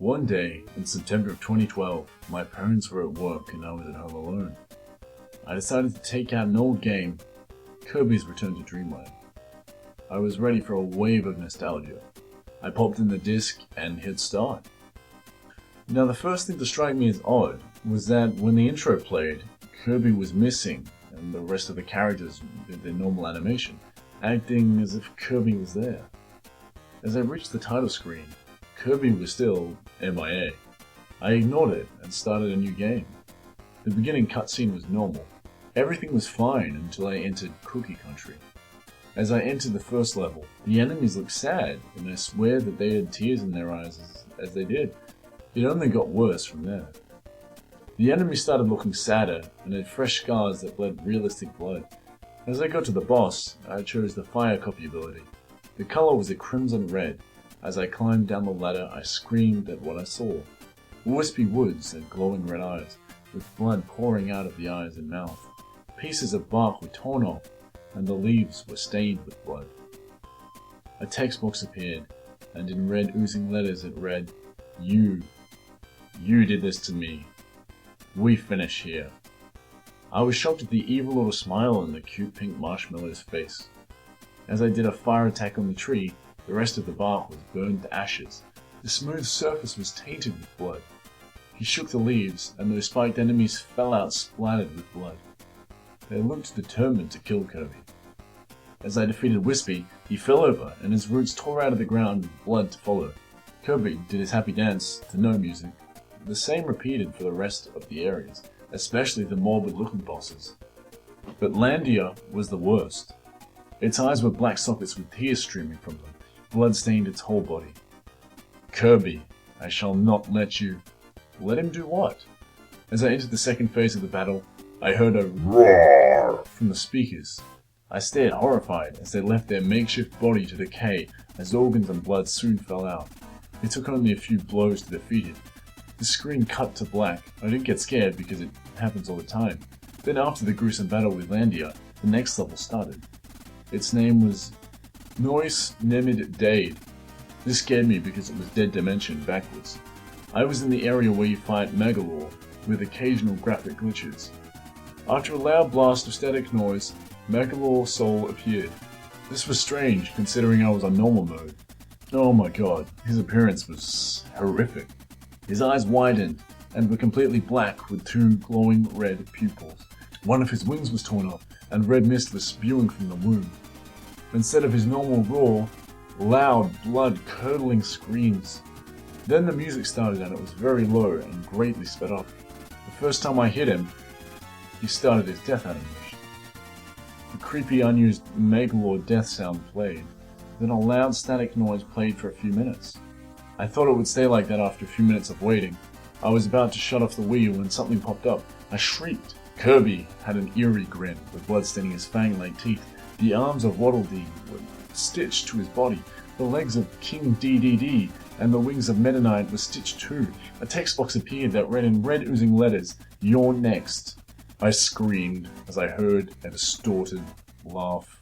One day, in September of 2012, my parents were at work and I was at home alone. I decided to take out an old game, Kirby's Return to Dreamland. I was ready for a wave of nostalgia. I popped in the disc and hit start. Now the first thing to strike me as odd was that when the intro played, Kirby was missing and the rest of the characters did their normal animation, acting as if Kirby was there. As I reached the title screen, Kirby was still MIA. I ignored it and started a new game. The beginning cutscene was normal. Everything was fine until I entered Cookie Country. As I entered the first level, the enemies looked sad, and I swear that they had tears in their eyes as they did. It only got worse from there. The enemies started looking sadder and had fresh scars that bled realistic blood. As I got to the boss, I chose the fire copy ability. The color was a crimson red. As I climbed down the ladder, I screamed at what I saw. Wispy woods and glowing red eyes, with blood pouring out of the eyes and mouth. Pieces of bark were torn off, and the leaves were stained with blood. A text box appeared, and in red oozing letters it read, You did this to me. We finish here. I was shocked at the evil little smile on the cute pink marshmallow's face. As I did a fire attack on the tree, the rest of the bark was burned to ashes. The smooth surface was tainted with blood. He shook the leaves, and those spiked enemies fell out splattered with blood. They looked determined to kill Kirby. As I defeated Wispy, he fell over, and his roots tore out of the ground with blood to follow. Kirby did his happy dance to no music. The same repeated for the rest of the areas, especially the morbid-looking bosses. But Landia was the worst. Its eyes were black sockets with tears streaming from them. Blood stained its whole body. Kirby, I shall not let you. Let him do what? As I entered the second phase of the battle, I heard a roar from the speakers. I stared horrified as they left their makeshift body to decay as organs and blood soon fell out. It took only a few blows to defeat it. The screen cut to black. I didn't get scared because it happens all the time. Then after the gruesome battle with Landia, the next level started. Its name was Nois Nemid Dade. This scared me because it was Dead Dimension backwards. I was in the area where you fight Megalore, with occasional graphic glitches. After a loud blast of static noise, Megalore's soul appeared. This was strange, considering I was on normal mode. Oh my god, his appearance was horrific. His eyes widened, and were completely black with two glowing red pupils. One of his wings was torn off, and red mist was spewing from the wound. Instead of his normal roar, loud, blood-curdling screams. Then the music started and it was very low and greatly sped up. The first time I hit him, he started his death animation. The creepy, unused Megalore death sound played. Then a loud static noise played for a few minutes. I thought it would stay like that after a few minutes of waiting. I was about to shut off the Wii when something popped up. I shrieked. Kirby had an eerie grin, with blood staining his fang-like teeth. The arms of Waddle Dee were stitched to his body. The legs of King DDD and the wings of Meta Knight were stitched too. A text box appeared that read in red oozing letters, You're next. I screamed as I heard a distorted laugh.